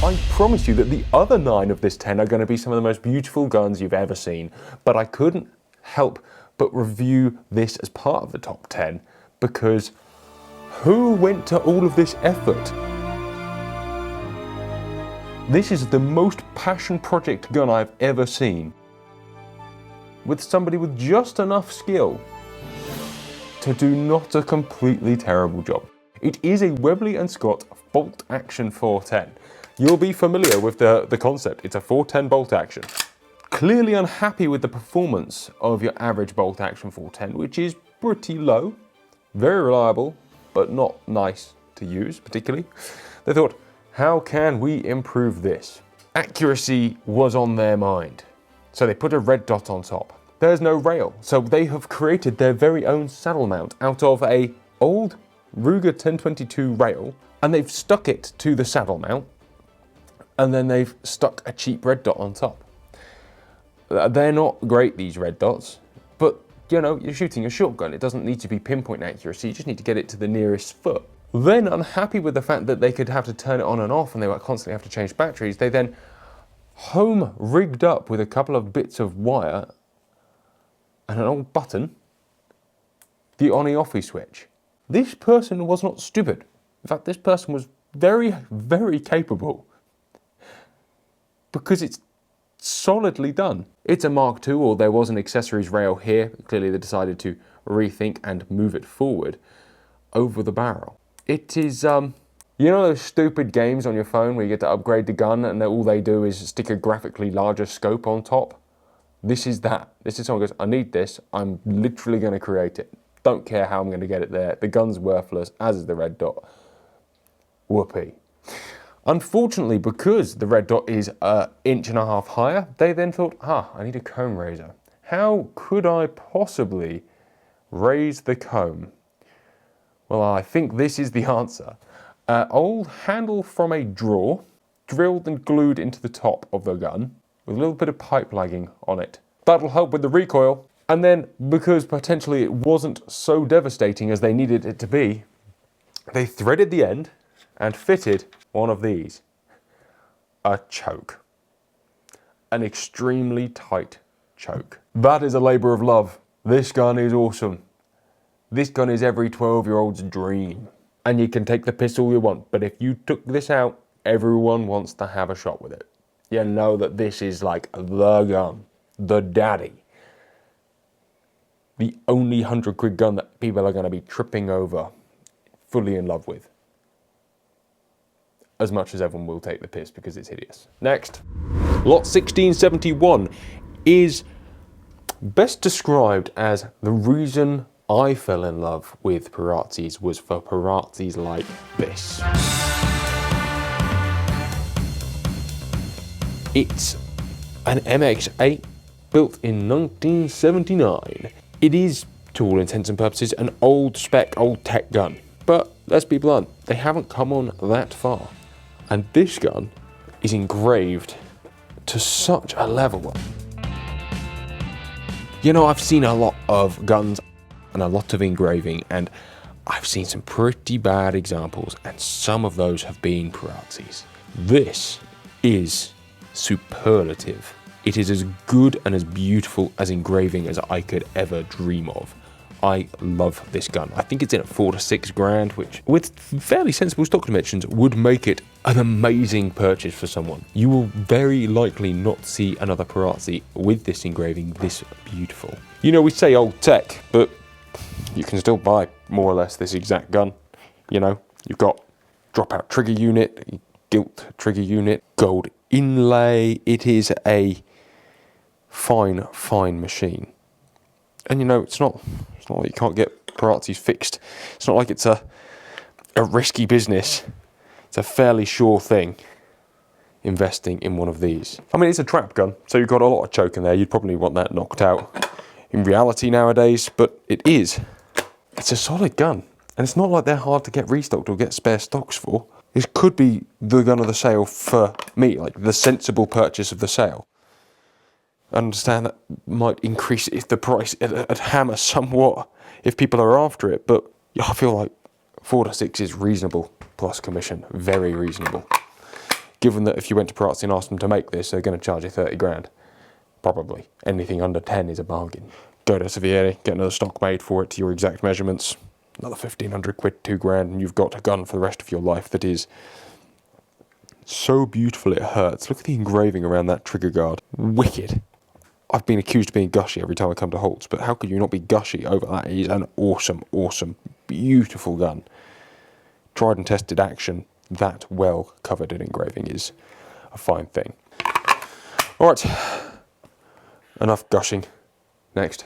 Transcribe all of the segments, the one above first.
I promise you that the other 9 of this 10 are going to be some of the most beautiful guns you've ever seen, but I couldn't help but review this as part of the top 10 because who went to all of this effort? This is the most passion project gun I've ever seen, with somebody with just enough skill to do not a completely terrible job. It is a Webley & Scott bolt action 410. You'll be familiar with the concept. It's a 410 bolt action. Clearly unhappy with the performance of your average bolt action 410, which is pretty low, very reliable, but not nice to use particularly. They thought, how can we improve this? Accuracy was on their mind. So they put a red dot on top. There's no rail, so they have created their very own saddle mount out of a old Ruger 1022 rail, and they've stuck it to the saddle mount, and then they've stuck a cheap red dot on top. They're not great, these red dots, but you know, you're shooting a shotgun. It doesn't need to be pinpoint accuracy, you just need to get it to the nearest foot. Then, unhappy with the fact that they could have to turn it on and off and they would constantly have to change batteries, they then home rigged up with a couple of bits of wire and an old button, the on-off switch. This person was not stupid. In fact, this person was very, very capable because it's solidly done. It's a Mark II, or there was an accessories rail here. Clearly they decided to rethink and move it forward over the barrel. It is, you know those stupid games on your phone where you get to upgrade the gun and all they do is stick a graphically larger scope on top? This is that. This is someone goes, I need this, I'm literally going to create it. Don't care how I'm going to get it there. The gun's worthless, as is the red dot. Whoopee. Unfortunately, because the red dot is 1.5 inches higher, they then thought, I need a comb raiser. How could I possibly raise the comb? Well, I think this is the answer. Old handle from a drawer, drilled and glued into the top of the gun, with a little bit of pipe lagging on it. That'll help with the recoil. And then, because potentially it wasn't so devastating as they needed it to be, they threaded the end and fitted one of these. A choke. An extremely tight choke. That is a labour of love. This gun is awesome. This gun is every 12-year-old's dream. And you can take the piss all you want, but if you took this out, everyone wants to have a shot with it. You know that this is like the gun, the daddy. The only 100 quid gun that people are going to be tripping over, fully in love with. As much as everyone will take the piss because it's hideous. Next. Lot 1671 is best described as the reason I fell in love with Vaparazzis was for Vaparazzis like this. It's an MX8 built in 1979. It is, to all intents and purposes, an old spec, old tech gun. But let's be blunt, they haven't come on that far. And this gun is engraved to such a level. You know, I've seen a lot of guns and a lot of engraving, and I've seen some pretty bad examples, and some of those have been Vaparazzis. This is superlative. It is as good and as beautiful as engraving as I could ever dream of. I love this gun. I think it's in at 4 to 6 grand, which with fairly sensible stock dimensions would make it an amazing purchase for someone. You will very likely not see another Vaparazi with this engraving this beautiful. You know, we say old tech, but you can still buy more or less this exact gun. You know, you've got dropout trigger unit, gilt trigger unit, gold inlay. It is a fine, fine machine. And you know, it's not like you can't get Vaparazzis fixed. It's not like it's a risky business. It's a fairly sure thing, investing in one of these. I mean, it's a trap gun, so you've got a lot of choke in there. You'd probably want that knocked out in reality nowadays, but it's a solid gun. And it's not like they're hard to get restocked or get spare stocks for. This could be the gun of the sale for me, like the sensible purchase of the sale. I understand that might increase if the price at hammer somewhat if people are after it, but I feel like 4 to 6 is reasonable plus commission, very reasonable. Given that if you went to Parazzi and asked them to make this, they're going to charge you 30 grand. Probably. Anything under 10 is a bargain. Go to Sevieri, get another stock made for it to your exact measurements. Another 1,500 quid, 2 grand, and you've got a gun for the rest of your life that is so beautiful it hurts. Look at the engraving around that trigger guard. Wicked. I've been accused of being gushy every time I come to Holts, but how could you not be gushy over that? It is an awesome, awesome, beautiful gun. Tried and tested action, that well covered in engraving is a fine thing. Alright, enough gushing. Next.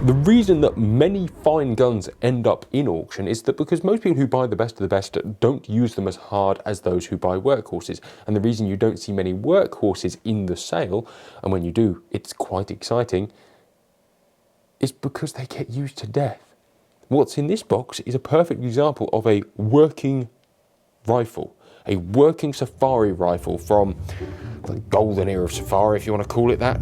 The reason that many fine guns end up in auction is that because most people who buy the best of the best don't use them as hard as those who buy workhorses. And the reason you don't see many workhorses in the sale, and when you do, it's quite exciting, is because they get used to death. What's in this box is a perfect example of a working rifle, a working safari rifle from the golden era of safari, if you want to call it that.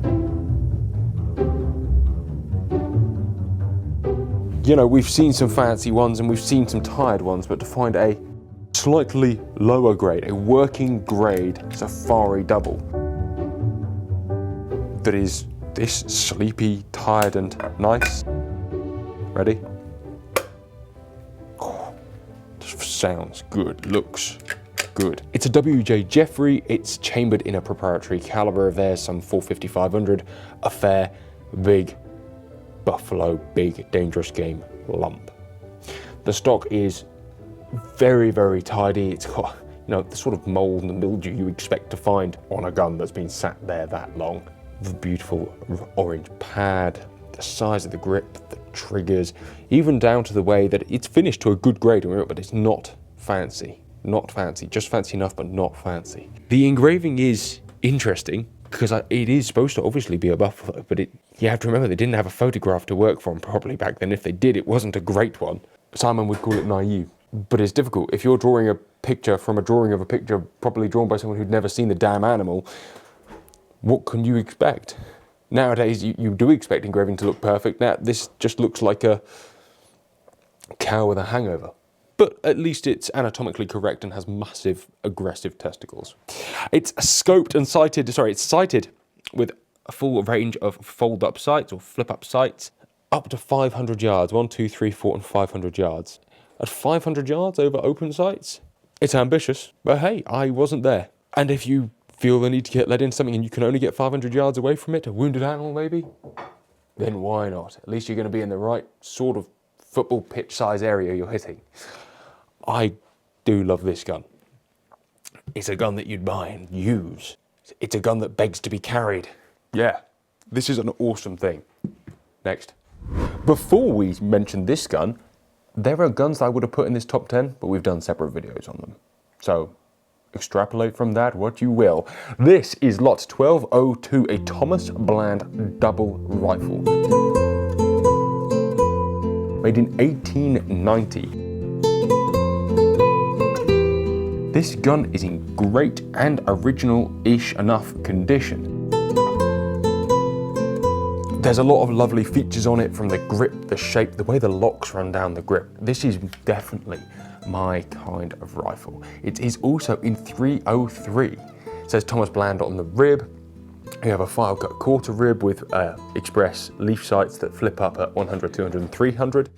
You know, we've seen some fancy ones and we've seen some tired ones, but to find a slightly lower grade, a working grade safari double that is this sleepy, tired and nice. Ready? Oh, just sounds good, looks good. It's a WJ Jeffrey, it's chambered in a proprietary caliber of theirs, some 450-500, a fair, big, buffalo, big, dangerous game lump. The stock is very, very tidy. It's got, you know, the sort of mold and mildew you expect to find on a gun that's been sat there that long. The beautiful orange pad, the size of the grip, the triggers, even down to the way that it's finished to a good grade, but it's not fancy. Not fancy, just fancy enough, but not fancy. The engraving is interesting, because it is supposed to obviously be a buffalo, but you have to remember they didn't have a photograph to work from properly back then. If they did, it wasn't a great one. Simon would call it naive, but it's difficult. If you're drawing a picture from a drawing of a picture properly drawn by someone who'd never seen the damn animal, what can you expect? Nowadays, you do expect engraving to look perfect. Now, this just looks like a cow with a hangover. But at least it's anatomically correct and has massive, aggressive testicles. It's scoped and sighted, it's sighted with a full range of fold-up sights or flip-up sights, up to 500 yards, 1, 2, 3, 4, and 500 yards. At 500 yards over open sights, it's ambitious, but hey, I wasn't there. And if you feel the need to get led into something and you can only get 500 yards away from it, a wounded animal maybe, then why not? At least you're going to be in the right sort of football pitch size area you're hitting. I do love this gun. It's a gun that you'd buy and use. It's a gun that begs to be carried. Yeah, this is an awesome thing. Next. Before we mention this gun, there are guns I would have put in this top 10, but we've done separate videos on them. So, extrapolate from that what you will. This is lot 1202, a Thomas Bland double rifle. Made in 1890. This gun is in great and original-ish enough condition. There's a lot of lovely features on it, from the grip, the shape, the way the locks run down the grip. This is definitely my kind of rifle. It is also in 303. It says Thomas Bland on the rib. You have a file cut quarter rib with express leaf sights that flip up at 100, 200, and 300.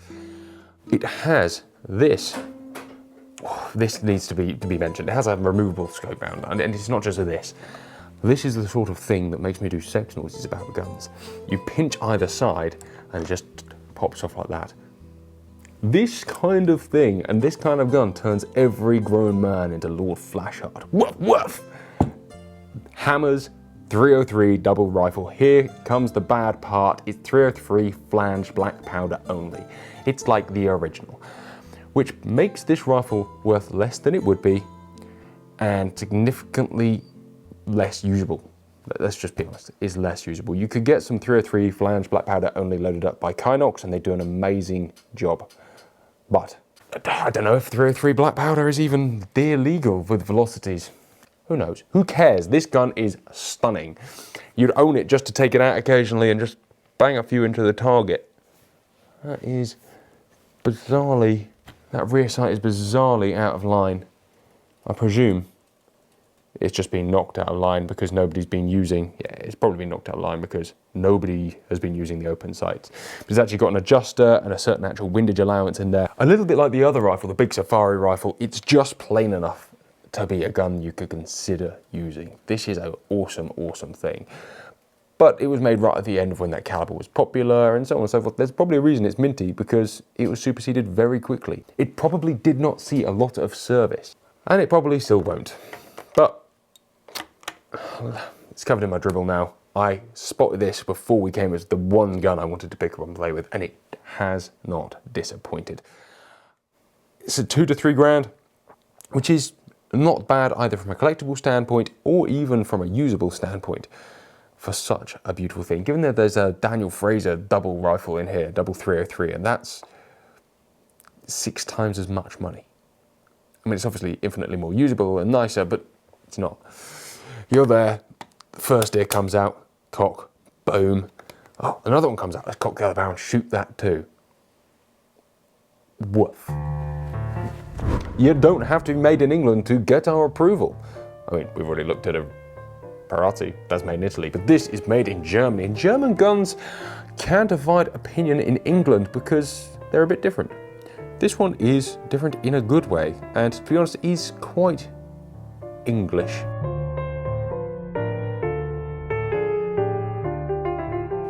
It has this. Oh, this needs to be mentioned. It has a removable scope mount, and it's not just this. This is the sort of thing that makes me do sex noises about guns. You pinch either side and it just pops off like that. This kind of thing and this kind of gun turns every grown man into Lord Flashheart. Woof woof! Hammers, 303 double rifle. Here comes the bad part. It's 303 flange black powder only. It's like the original, which makes this rifle worth less than it would be and significantly less usable. Let's just be honest, it's less usable. You could get some 303 flange black powder only loaded up by Kynox and they do an amazing job. But I don't know if 303 black powder is even dear legal with velocities. Who knows? Who cares? This gun is stunning. You'd own it just to take it out occasionally and just bang a few into the target. That is bizarrely, that rear sight is bizarrely out of line. I presume it's just been knocked out of line because nobody's been using, yeah, it's probably been knocked out of line because nobody has been using the open sights. It's actually got an adjuster and a certain actual windage allowance in there. A little bit like the other rifle, the big safari rifle, it's just plain enough to be a gun you could consider using. This is an awesome, awesome thing. But it was made right at the end of when that caliber was popular and so on and so forth. There's probably a reason it's minty, because it was superseded very quickly. It probably did not see a lot of service, and it probably still won't. But it's covered in my dribble now. I spotted this before we came as the one gun I wanted to pick up and play with, and it has not disappointed. It's a 2 to 3 grand, which is not bad either from a collectible standpoint or even from a usable standpoint for such a beautiful thing. Given that there's a Daniel Fraser double rifle in here, double 303, and that's 6 times as much money. I mean, it's obviously infinitely more usable and nicer, but it's not. You're there, the first ear comes out, cock, boom. Oh, another one comes out, let's cock the other barrel and shoot that too. Woof. You don't have to be made in England to get our approval. I mean, we've already looked at a Vaparazzi, that's made in Italy, but this is made in Germany. And German guns can divide opinion in England because they're a bit different. This one is different in a good way, and to be honest, is quite English.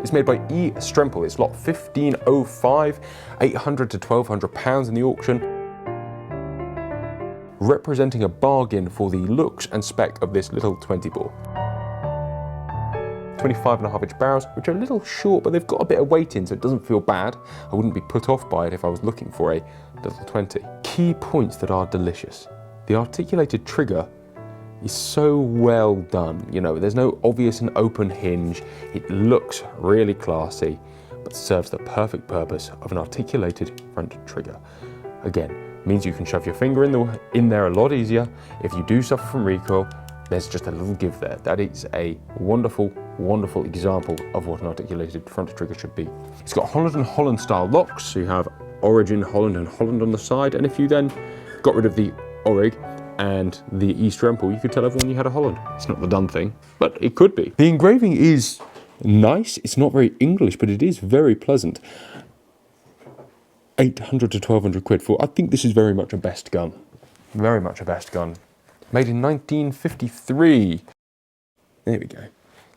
It's made by E. Strempel. It's lot 1505, 800 to 1200 pounds in the auction, representing a bargain for the looks and spec of this little 20 bore. 25.5-inch barrels, which are a little short, but they've got a bit of weight in, so it doesn't feel bad. I wouldn't be put off by it if I was looking for a little 20. Key points that are delicious. The articulated trigger is so well done. You know, there's no obvious and open hinge. It looks really classy, but serves the perfect purpose of an articulated front trigger. Again, means you can shove your finger in there a lot easier. If you do suffer from recoil, there's just a little give there. That is a wonderful, wonderful example of what an articulated front trigger should be. It's got Holland and Holland style locks, so you have Origin, Holland and Holland on the side, and if you then got rid of the Orig and the E. Strempel, you could tell everyone you had a Holland. It's not the done thing, but it could be. The engraving is nice. It's not very English, but it is very pleasant. 800 to 1200 quid for, I think this is very much a best gun. Very much a best gun. Made in 1953. There we go.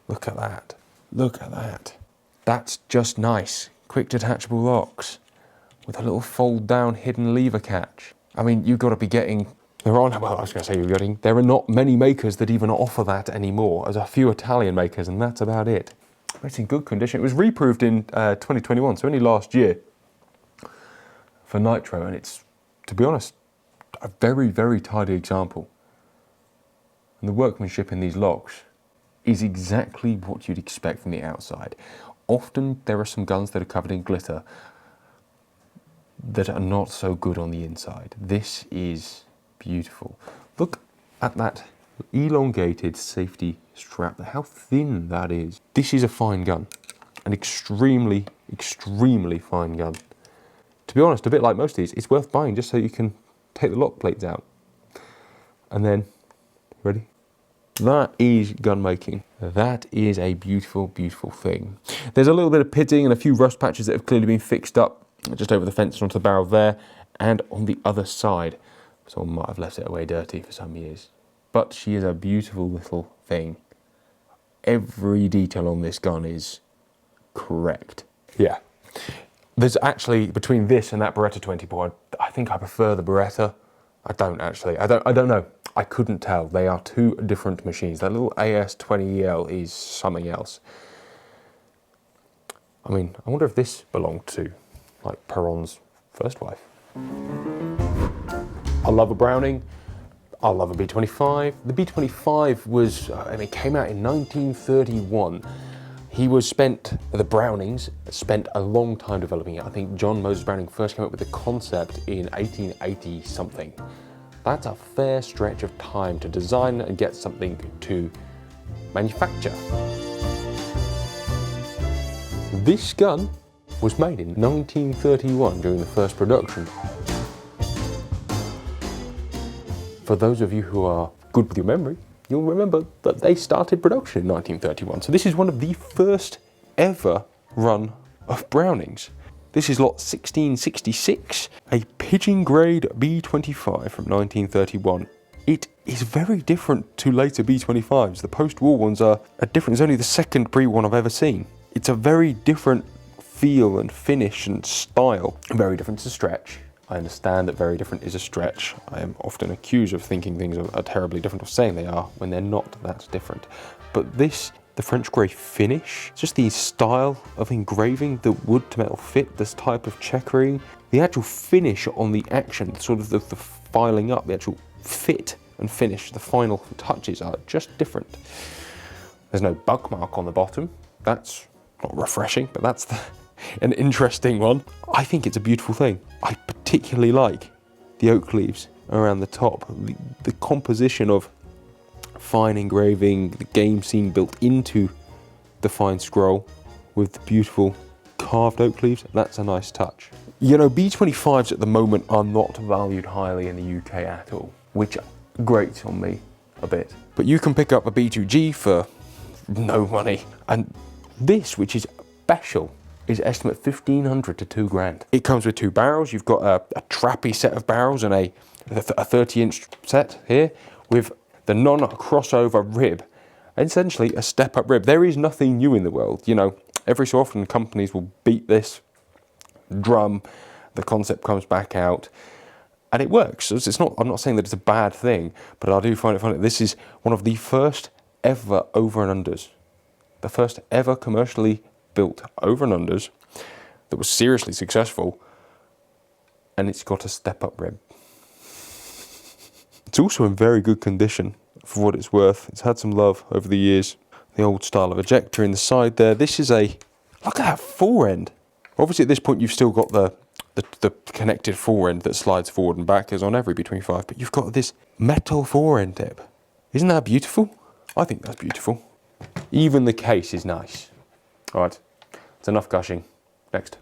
Look at that. Look at that. That's just nice. Quick detachable locks with a little fold down hidden lever catch. I mean, you've got to be getting, there are not many makers that even offer that anymore. There's a few Italian makers and that's about it. It's in good condition. It was reproved in 2021, so only last year, for nitro, and it's, to be honest, a very, very tidy example. And the workmanship in these locks is exactly what you'd expect from the outside. Often there are some guns that are covered in glitter that are not so good on the inside. This is beautiful. Look at that elongated safety strap, how thin that is. This is a fine gun, an extremely, extremely fine gun. To be honest, a bit like most of these, it's worth buying just so you can take the lock plates out. And then, ready? That is gun making. That is a beautiful, beautiful thing. There's a little bit of pitting and a few rust patches that have clearly been fixed up just over the fence and onto the barrel there and on the other side. Someone might have left it away dirty for some years. But she is a beautiful little thing. Every detail on this gun is correct. Yeah. There's actually, between this and that Beretta 20 board, I think I prefer the Beretta. I don't actually. I don't know. I couldn't tell. They are two different machines. That little AS20EL is something else. I mean, I wonder if this belonged to, like, Perron's first wife. I love a Browning. I love a B25. The B25 was, it came out in 1931. The Brownings spent a long time developing it. I think John Moses Browning first came up with the concept in 1880 something. That's a fair stretch of time to design and get something to manufacture. This gun was made in 1931 during the first production. For those of you who are good with your memory, you'll remember that they started production in 1931. So this is one of the first ever run of Brownings. This is lot 1666, a pigeon grade B25 from 1931. It is very different to later B25s. The post-war ones are different. It's only the second Brie one I've ever seen. It's a very different feel and finish and style. Very different to stretch. I understand that very different is a stretch. I am often accused of thinking things are terribly different, or saying they are, when they're not that different. But this, the French grey finish, just the style of engraving, the wood to metal fit, this type of checkering, the actual finish on the action, sort of the filing up, the actual fit and finish, the final touches are just different. There's no bug mark on the bottom. That's not refreshing, but that's an interesting one. I think it's a beautiful thing. I particularly like the oak leaves around the top, the composition of fine engraving, the game scene built into the fine scroll with the beautiful carved oak leaves. That's a nice touch. You know, B25s at the moment are not valued highly in the UK at all, which grates on me a bit. But you can pick up a B2G for no money, and this, which is special, is estimate 1,500 to 2 grand. It comes with 2 barrels. You've got a trappy set of barrels and a 30-inch set here with the non-crossover rib, essentially a step-up rib. There is nothing new in the world. You know, every so often companies will beat this drum, the concept comes back out, and it works. It's not. I'm not saying that it's a bad thing, but I do find it funny. This is one of the first ever over and unders, the first ever commercially built over and unders that was seriously successful, and it's got a step-up rib. It's also in very good condition for what it's worth. It's had some love over the years. The old style of ejector in the side there. This is look at that fore end. Obviously at this point you've still got the connected fore end that slides forward and back as on every B25, but you've got this metal fore end tip. Isn't that beautiful? I think that's beautiful. Even the case is nice. All right, it's enough gushing. Next.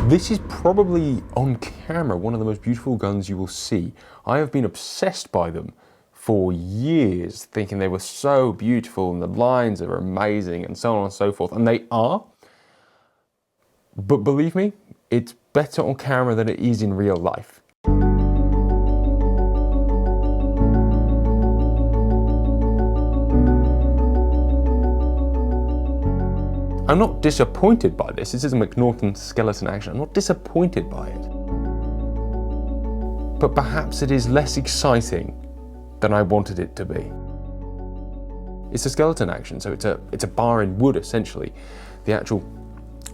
This is probably, on camera, one of the most beautiful guns you will see. I have been obsessed by them for years, thinking they were so beautiful and the lines are amazing and so on and so forth, and they are. But believe me, it's better on camera than it is in real life. I'm not disappointed by this. This is a McNaughton skeleton action. I'm not disappointed by it. But perhaps it is less exciting than I wanted it to be. It's a skeleton action, so it's a bar in wood essentially. The actual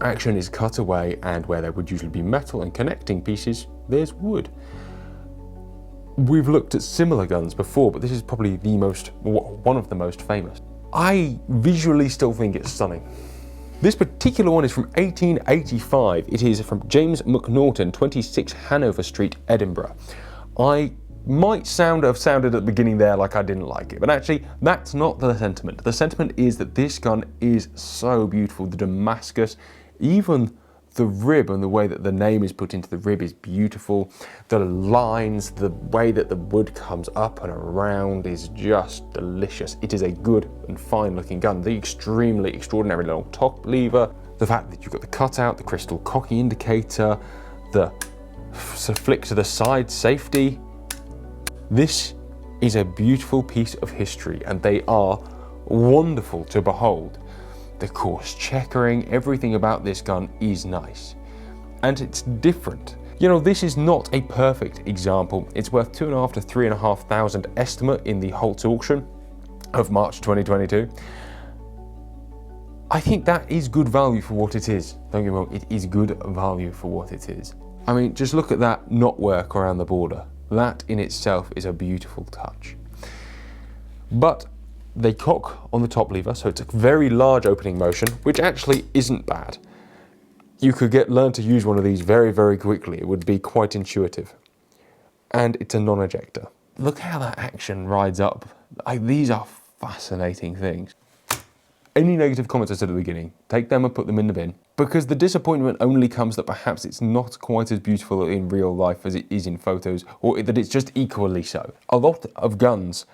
action is cut away, and where there would usually be metal and connecting pieces, there's wood. We've looked at similar guns before, but this is probably one of the most famous. I visually still think it's stunning. This particular one is from 1885. It is from James McNaughton, 26 Hanover Street, Edinburgh. I might have sounded at the beginning there like I didn't like it, but actually that's not the sentiment. The sentiment is that this gun is so beautiful. The Damascus, even the rib and the way that the name is put into the rib is beautiful. The lines, the way that the wood comes up and around is just delicious. It is a good and fine looking gun. The extremely extraordinary little top lever, the fact that you've got the cutout, the crystal cocky indicator, the flick to the side safety. This is a beautiful piece of history, and they are wonderful to behold. The coarse checkering, everything about this gun is nice. And it's different. You know, this is not a perfect example. It's worth $2,500 to $3,500 estimate in the Holts auction of March 2022. I think that is good value for what it is. Don't get me wrong, it is good value for what it is. I mean, just look at that knotwork around the border. That in itself is a beautiful touch. But they cock on the top lever, so it's a very large opening motion, which actually isn't bad. You could learn to use one of these very, very quickly. It would be quite intuitive. And it's a non-ejector. Look how that action rides up. These are fascinating things. Any negative comments I said at the beginning, take them and put them in the bin, because the disappointment only comes that perhaps it's not quite as beautiful in real life as it is in photos, or that it's just equally so. A lot of guns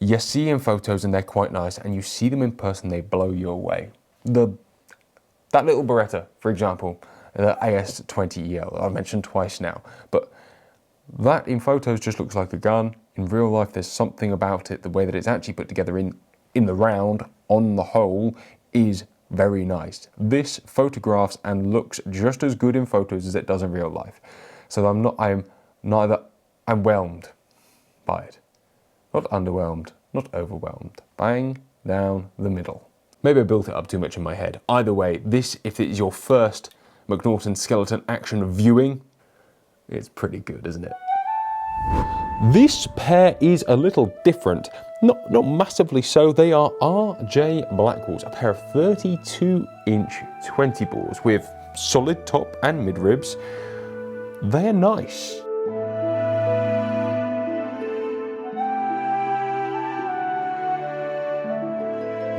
You see in photos and they're quite nice, and you see them in person, they blow you away. That little Beretta, for example, the AS20EL, I've mentioned twice now, but that in photos just looks like a gun. In real life, there's something about it, the way that it's actually put together in the round, on the whole, is very nice. This photographs and looks just as good in photos as it does in real life. So I'm neither whelmed by it. Not underwhelmed, not overwhelmed. Bang down the middle. Maybe I built it up too much in my head. Either way, this, if it is your first McNaughton skeleton action viewing, it's pretty good, isn't it? This pair is a little different, not massively so. They are RJ Blackwalls, a pair of 32-inch 20 bores with solid top and mid ribs. They're nice.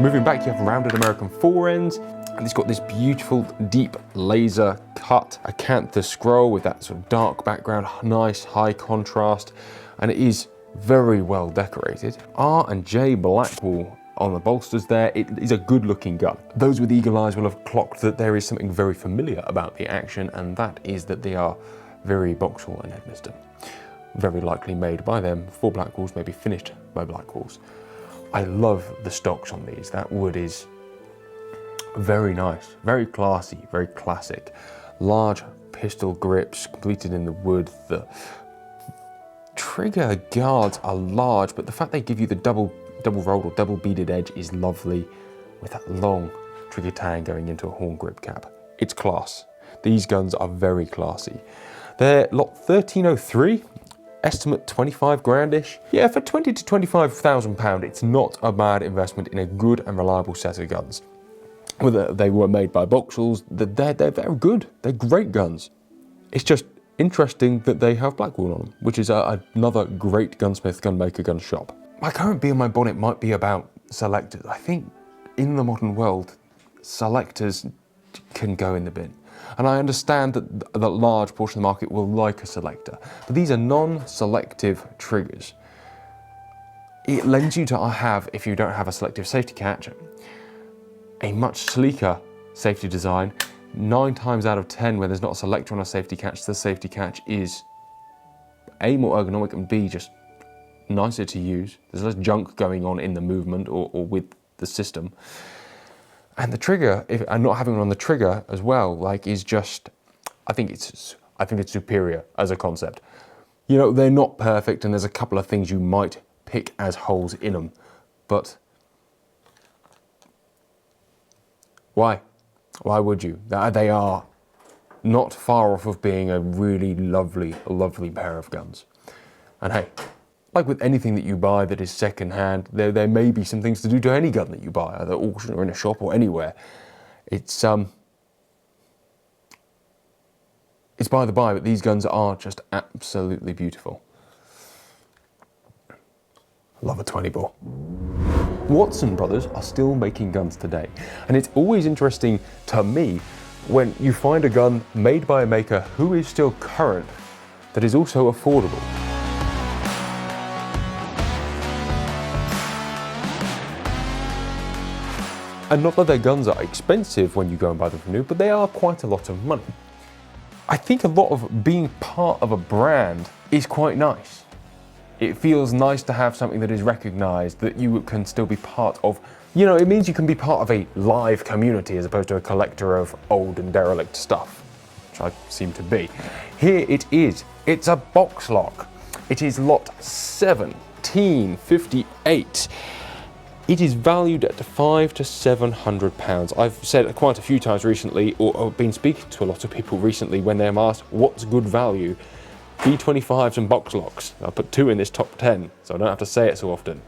Moving back, you have rounded American forends, and it's got this beautiful deep laser cut acantha scroll with that sort of dark background, nice high contrast, and it is very well decorated. R&J Blackwall on the bolsters there. It is a good looking gun. Those with eagle eyes will have clocked that there is something very familiar about the action, and that is that they are very Boxall and Edmiston. Very likely made by them for Blackwalls, maybe finished by Blackwalls. I love the stocks on these. That wood is very nice, very classy, very classic. Large pistol grips completed in the wood. The trigger guards are large, but the fact they give you the double rolled or double beaded edge is lovely, with that long trigger tang going into a horn grip cap. It's class. These guns are very classy. They're lot 1303. Estimate 25 grandish. Yeah, for 20 to 25,000 pound, it's not a bad investment in a good and reliable set of guns. Whether they were made by Boxalls, they're very good. They're great guns. It's just interesting that they have Blackwall on them, which is another great gunsmith, gunmaker, gun shop. My current bee in my bonnet might be about selectors. I think in the modern world, selectors can go in the bin. And I understand that a large portion of the market will like a selector, but these are non-selective triggers. It lends you to have, if you don't have a selective safety catch, a much sleeker safety design. 9 times out of 10, when there's not a selector on a safety catch, the safety catch is A, more ergonomic, and B, just nicer to use. There's less junk going on in the movement or with the system. And the trigger, and not having one on the trigger as well, like, is just, I think it's superior as a concept. You know, they're not perfect, and there's a couple of things you might pick as holes in them, but why? Why would you? They are not far off of being a really lovely, lovely pair of guns. And hey, like with anything that you buy that is second-hand, there may be some things to do to any gun that you buy, either at auction or in a shop or anywhere. It's by the by, but these guns are just absolutely beautiful. Love a 20 bore. Watson Brothers are still making guns today, and it's always interesting to me when you find a gun made by a maker who is still current that is also affordable. And not that their guns are expensive when you go and buy them from new, but they are quite a lot of money. I think a lot of being part of a brand is quite nice. It feels nice to have something that is recognized, that you can still be part of. You know, it means you can be part of a live community as opposed to a collector of old and derelict stuff, which I seem to be. Here it is. It's a box lock. It is lot 1758. It is valued at £500 to £700. I've said quite a few times recently, or been speaking to a lot of people recently when they're asked what's good value. B25s and box locks. I put 2 in this top 10, so I don't have to say it so often.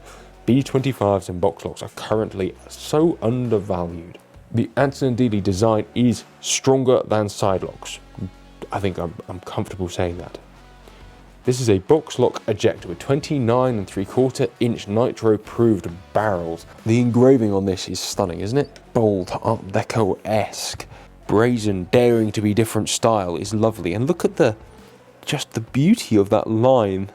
B25s and box locks are currently so undervalued. The Anson & Dealey design is stronger than side locks. I think I'm comfortable saying that. This is a box lock ejector with 29 3/4 inch nitro-proved barrels. The engraving on this is stunning, isn't it? Bold, Art Deco-esque, brazen, daring to be different style is lovely. And look at just the beauty of that line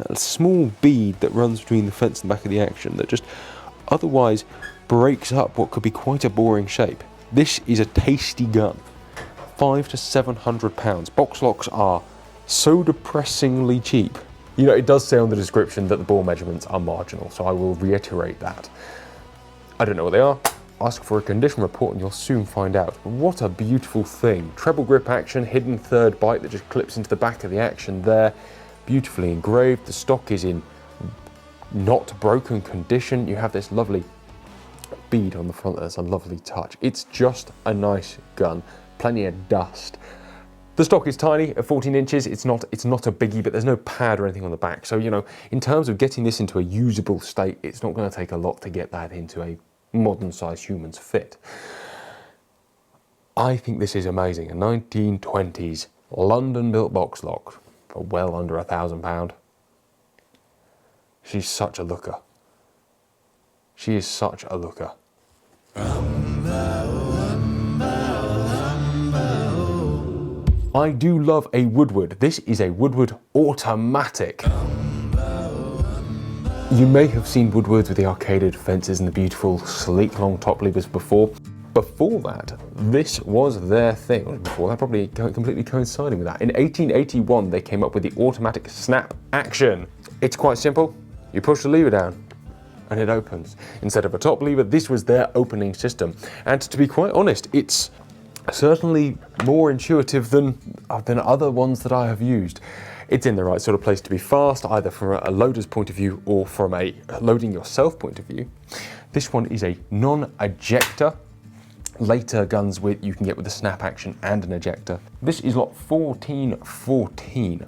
a small bead that runs between the fence and the back of the action that just otherwise breaks up what could be quite a boring shape. This is a tasty gun. £500 to £700. Box locks are so depressingly cheap. You know, it does say on the description that the bore measurements are marginal, so I will reiterate that. I don't know what they are. Ask for a condition report and you'll soon find out. What a beautiful thing. Treble grip action, hidden third bite that just clips into the back of the action there. Beautifully engraved. The stock is in not broken condition. You have this lovely bead on the front that's a lovely touch. It's just a nice gun. Plenty of dust. The stock is tiny at 14 inches. It's not a biggie, but there's no pad or anything on the back. So, you know, in terms of getting this into a usable state, it's not going to take a lot to get that into a modern sized human's fit. I think this is amazing. A 1920s London built box lock for well under £1,000. She's such a looker. She is such a looker. I do love a Woodward. This is a Woodward automatic. You may have seen Woodwards with the arcaded fences and the beautiful sleek long top levers before. Before that, this was their thing. Before that, probably completely coinciding with that. In 1881, they came up with the automatic snap action. It's quite simple. You push the lever down and it opens. Instead of a top lever, this was their opening system. And to be quite honest, it's certainly more intuitive than other ones that I have used. It's in the right sort of place to be fast, either from a loader's point of view or from a loading yourself point of view. This one is a non-ejector. Later guns you can get with a snap action and an ejector. This is lot 1414.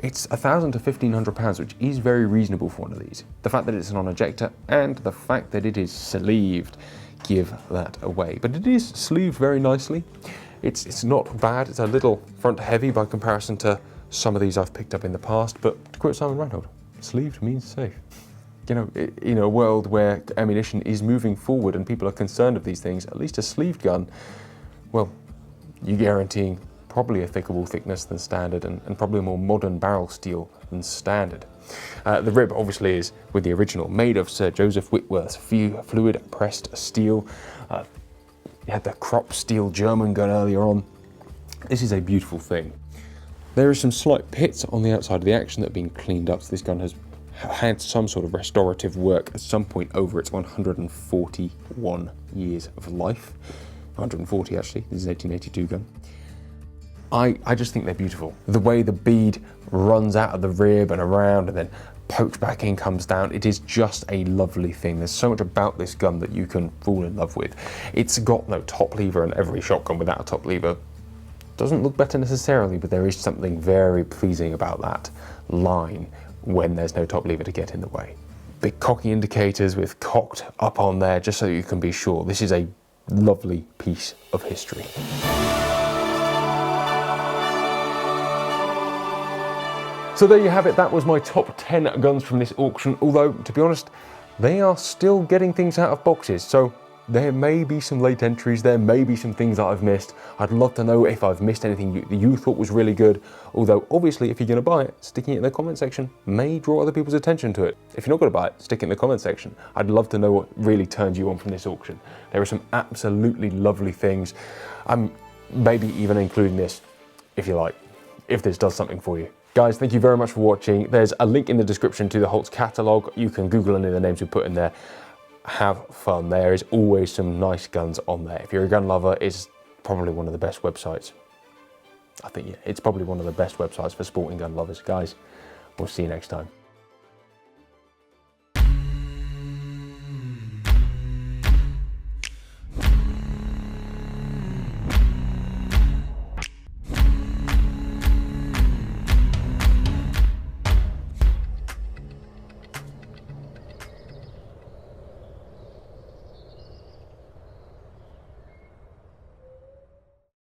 It's £1,000 to £1,500, which is very reasonable for one of these. The fact that it's a non-ejector and the fact that it is sleeved give that away. But it is sleeved very nicely. It's not bad. It's a little front heavy by comparison to some of these I've picked up in the past, but to quote Simon Reinhold, sleeved means safe. You know, in a world where ammunition is moving forward and people are concerned of these things, at least a sleeved gun, well, you're guaranteeing probably a thicker wall thickness than standard and probably a more modern barrel steel than standard. The rib obviously is with the original, made of Sir Joseph Whitworth's fluid pressed steel. You had the crop steel German gun earlier on. This is a beautiful thing. There are some slight pits on the outside of the action that have been cleaned up, so this gun has had some sort of restorative work at some point over its 141 years of life. 140 actually, this is an 1882 gun. I just think they're beautiful. The way the bead runs out of the rib and around and then pokes back in, comes down, it is just a lovely thing. There's so much about this gun that you can fall in love with. It's got no top lever, and every shotgun without a top lever doesn't look better necessarily, but there is something very pleasing about that line when there's no top lever to get in the way. Big cocking indicators with cocked up on there, just so you can be sure. This is a lovely piece of history. So there you have it, that was my top 10 guns from this auction, although, to be honest, they are still getting things out of boxes, so there may be some late entries, there may be some things that I've missed. I'd love to know if I've missed anything you thought was really good, although obviously if you're going to buy it, sticking it in the comment section may draw other people's attention to it. If you're not going to buy it, stick it in the comment section. I'd love to know what really turned you on from this auction. There are some absolutely lovely things. I'm maybe even including this, if you like, if this does something for you. Guys, thank you very much for watching. There's a link in the description to the Holts catalogue. You can Google any of the names we put in there. Have fun. There is always some nice guns on there. If you're a gun lover, it's probably one of the best websites. I think, yeah, it's probably one of the best websites for sporting gun lovers. Guys, we'll see you next time.